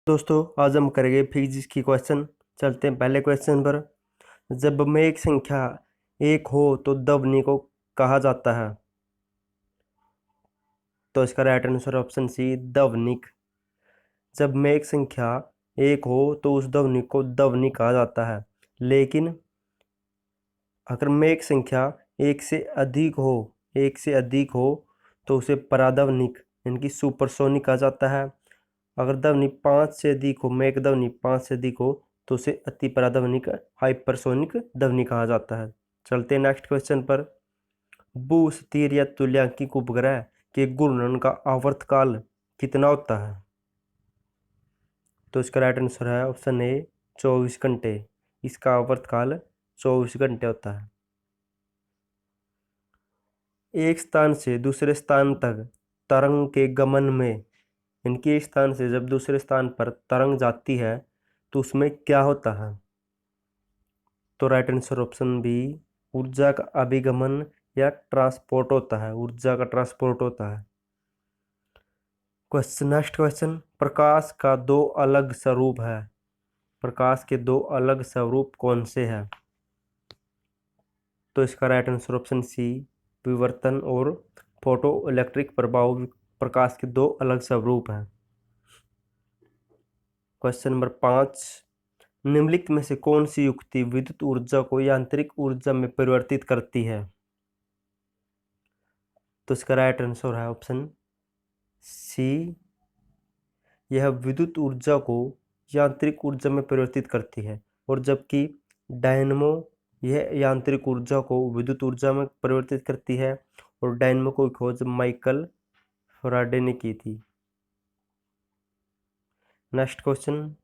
दोस्तों आज हम करेंगे फिजिक्स की क्वेश्चन। चलते हैं पहले क्वेश्चन पर। जब में एक संख्या एक हो तो ध्वनि को कहा जाता है। तो इसका राइट आंसर ऑप्शन सी ध्वनिक। जब में एक संख्या एक हो तो उस ध्वनि को ध्वनि कहा जाता है, लेकिन अगर में एक संख्या एक से अधिक हो तो उसे पराध्वनिक यानी कि सुपरसोनिक कहा जाता है। अगर ध्वनि 5 से अधिक हो, मेघ ध्वनि 5 से अधिक हो तो उसे अति पराध्वनिक हाइपरसोनिक ध्वनि कहा जाता है। चलते हैं नेक्स्ट क्वेश्चन पर। भू स्थिर या तुल्यांकिक उपग्रह के घूर्णन का आवर्तकाल कितना होता है? तो इसका राइट आंसर है ऑप्शन ए 24 घंटे। इसका आवर्तकाल 24 घंटे होता है। एक स्थान से दूसरे स्थान तक तरंग के गमन में, इनके एक स्थान से जब दूसरे स्थान पर तरंग जाती है तो उसमें क्या होता है? तो राइट आंसर ऑप्शन बी ऊर्जा का अभिगमन या ट्रांसपोर्ट होता है। ऊर्जा का ट्रांसपोर्ट होता है। Next question. प्रकाश का दो अलग स्वरूप है। प्रकाश के दो अलग स्वरूप कौन से हैं? तो इसका राइट आंसर ऑप्शन सी विवर्तन और फोटो इलेक्ट्रिक प्रभाव प्रकाश के दो अलग स्वरूप हैं। Question number 5। निम्नलिखित में से कौन सी युक्ति विद्युत ऊर्जा को यांत्रिक ऊर्जा में परिवर्तित करती है? तो इसका राइट आंसर है ऑप्शन सी। यह विद्युत ऊर्जा को यांत्रिक ऊर्जा में परिवर्तित करती है, और जबकि डायनमो यह यांत्रिक ऊर्जा को विद्युत ऊर्जा में परिवर्तित करती है। और डायनमो की खोज माइकल फैराडे ने की थी। Next question.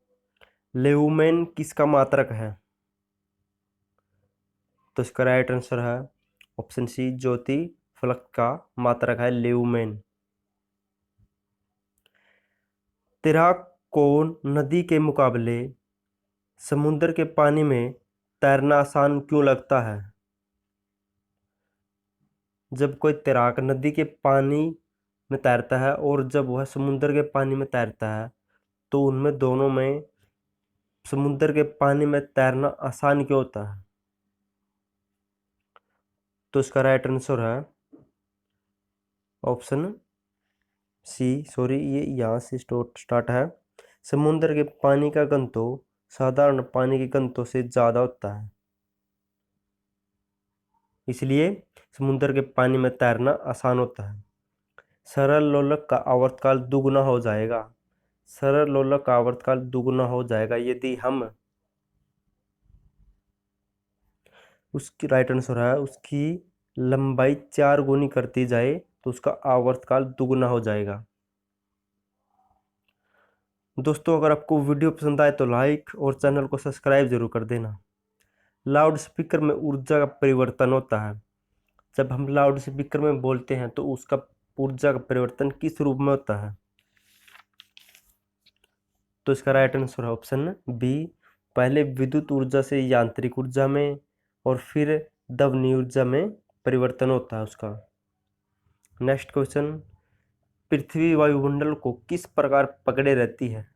ल्यूमेन किसका मात्रक है? तो इसका राइट आंसर है ऑप्शन सी ज्योति फलक का मात्रक है ल्यूमेन। तैराक को नदी के मुकाबले समुद्र के पानी में तैरना आसान क्यों लगता है? जब कोई तैराक नदी के पानी में तैरता है और जब वह समुद्र के पानी में तैरता है तो उनमें दोनों में समुद्र के पानी में तैरना आसान क्यों होता है? तो इसका राइट आंसर है ऑप्शन सी, सॉरी ये यहाँ से स्टार्ट है। समुद्र के पानी का घनत्व साधारण पानी के घनत्व से ज़्यादा होता है, इसलिए समुद्र के पानी में तैरना आसान होता है। सरल लोलक का आवर्तकाल दुगुना हो जाएगा। सरल लोलक का आवर्तकाल दुगुना हो जाएगा यदि हम उसकी राइट आंसर है उसकी लंबाई 4 गुनी करती जाए तो उसका आवर्तकाल दुगुना हो जाएगा। दोस्तों अगर आपको वीडियो पसंद आए तो लाइक और चैनल को सब्सक्राइब जरूर कर देना। लाउड स्पीकर में ऊर्जा का परिवर्तन होता है। जब हम लाउड स्पीकर में बोलते हैं तो उसका ऊर्जा का परिवर्तन किस रूप में होता है? तो इसका राइट आंसर है ऑप्शन बी पहले विद्युत ऊर्जा से यांत्रिक ऊर्जा में और फिर ध्वनि ऊर्जा में परिवर्तन होता है उसका। Next question. पृथ्वी वायुमंडल को किस प्रकार पकड़े रहती है?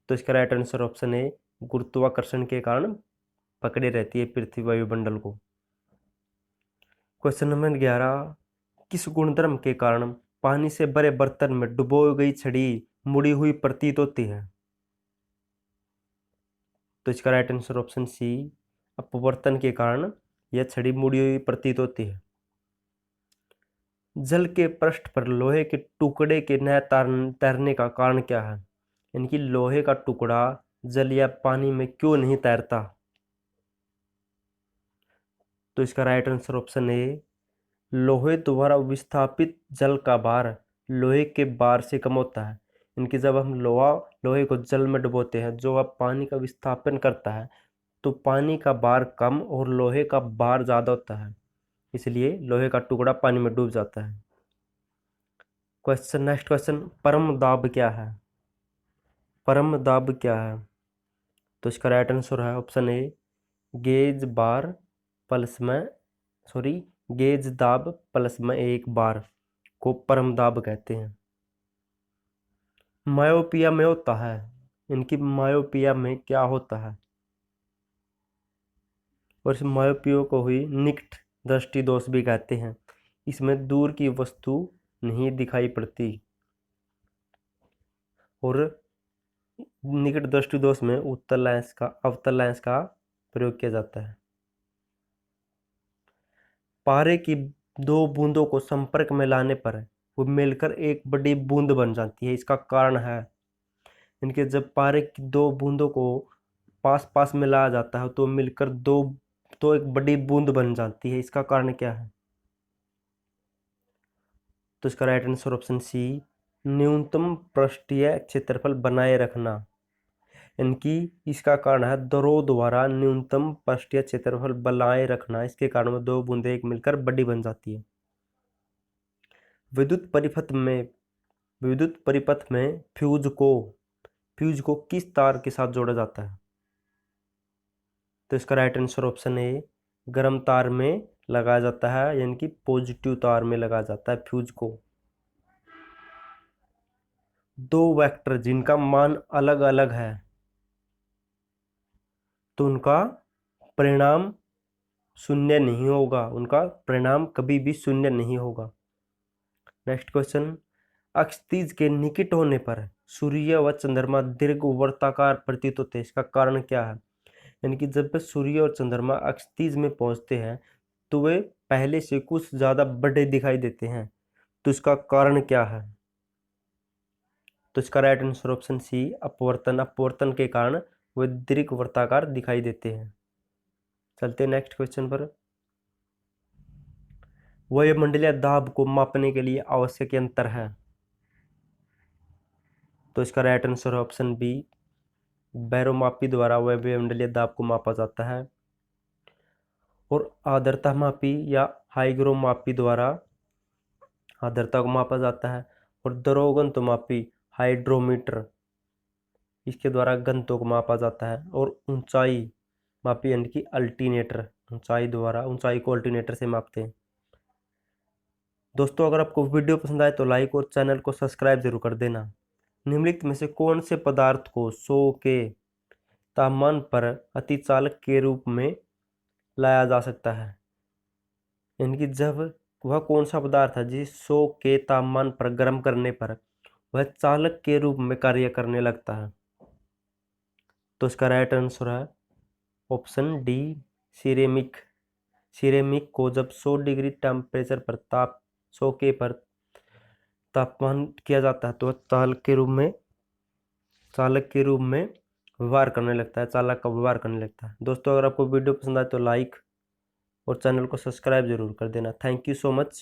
तो इसका राइट आंसर ऑप्शन ए गुरुत्वाकर्षण के कारण पकड़े रहती है पृथ्वी वायुमंडल को। Question number 11। किस गुणधर्म के कारण पानी से भरे बर्तन में डुबोई गई छड़ी मुड़ी हुई प्रतीत होती है? तो इसका राइट आंसर ऑप्शन सी अपवर्तन के कारण यह छड़ी मुड़ी हुई प्रतीत होती है। जल के पृष्ठ पर लोहे के टुकड़े के न तैरने का कारण क्या है? इनकी लोहे का टुकड़ा जल या पानी में क्यों नहीं तैरता? तो इसका राइट आंसर ऑप्शन ए लोहे द्वारा विस्थापित जल का भार लोहे के भार से कम होता है। इनकी जब हम लोहे को जल में डुबोते हैं जो अब पानी का विस्थापन करता है तो पानी का भार कम और लोहे का भार ज़्यादा होता है, इसलिए लोहे का टुकड़ा पानी में डूब जाता है। Next question. परम दाब क्या है? परम दाब क्या है? तो इसका राइट आंसर है option A gauge bar plus में सॉरी गेज दाब प्लस में एक बार को परम दाब कहते हैं। मायोपिया में होता है। इनकी मायोपिया में क्या होता है? और इस मायोपिया को ही निकट दृष्टि दोष भी कहते हैं। इसमें दूर की वस्तु नहीं दिखाई पड़ती। और निकट दृष्टि दोष में उत्तल लेंस का अवतल लेंस का प्रयोग किया जाता है। पारे की दो बूंदों को संपर्क में लाने पर वो मिलकर एक बड़ी बूंद बन जाती है। इसका कारण है, इनके जब पारे की दो बूंदों को पास पास में लाया जाता है तो मिलकर दो तो एक बड़ी बूंद बन जाती है। इसका कारण क्या है? तो इसका राइट आंसर ऑप्शन सी, न्यूनतम पृष्ठीय क्षेत्रफल बनाए रखना। इनकी इसका कारण है दरों द्वारा न्यूनतम पृष्ठीय क्षेत्रफल बनाए रखना। इसके कारण में दो बूंदें एक मिलकर बड़ी बन जाती है। विद्युत परिपथ में फ्यूज को किस तार के साथ जोड़ा जाता है? तो इसका राइट आंसर ऑप्शन ए, गर्म तार में लगाया जाता है, यानी कि पॉजिटिव तार में लगाया जाता है फ्यूज को। दो वेक्टर जिनका मान अलग अलग है तो उनका परिणाम शून्य नहीं होगा, उनका परिणाम कभी भी शून्य नहीं होगा। नेक्स्ट क्वेश्चन, अक्षितिज के निकट होने पर सूर्य व चंद्रमा दीर्घ वर्ताकार प्रतीत होते हैं। इसका कारण क्या है? यानी कि जब सूर्य और चंद्रमा अक्षितिज में पहुंचते हैं तो वे पहले से कुछ ज्यादा बड़े दिखाई देते हैं। तो इसका कारण क्या है? तो इसका राइट आंसर ऑप्शन सी, अपवर्तन के कारण वे दीर्घ वर्ताकार दिखाई देते हैं। चलते नेक्स्ट क्वेश्चन पर। वायुमंडलीय दाब को मापने के लिए आवश्यक यंत्र है। तो इसका राइट आंसर ऑप्शन बी, बैरोमापी द्वारा वायुमंडलीय दाब को मापा जाता है। और आर्द्रता मापी या हाइग्रोमापी द्वारा आर्द्रता को मापा जाता है। और द्रवघनत्व हाइड्रोमीटर, इसके द्वारा घनत्व को मापा जाता है। और ऊंचाई मापी यानी कि अल्टीनेटर, ऊंचाई को अल्टीनेटर से मापते हैं। दोस्तों, अगर आपको वीडियो पसंद आए तो लाइक और चैनल को सब्सक्राइब जरूर कर देना। निम्नलिखित में से कौन से पदार्थ को 100 के तापमान पर अतिचालक के रूप में लाया जा सकता है? यानी कि जब वह कौन सा पदार्थ है जिसे 100 के तापमान पर गर्म करने पर वह चालक के रूप में कार्य करने लगता है? तो इसका राइट आंसर है ऑप्शन डी, सिरेमिक। सिरेमिक को जब 100 डिग्री टेम्परेचर पर 100 के पर तापमान किया जाता है तो वह चालक के रूप में व्यवहार करने लगता है, चालक का व्यवहार करने लगता है। दोस्तों, अगर आपको वीडियो पसंद आए तो लाइक और चैनल को सब्सक्राइब जरूर कर देना। Thank you so much.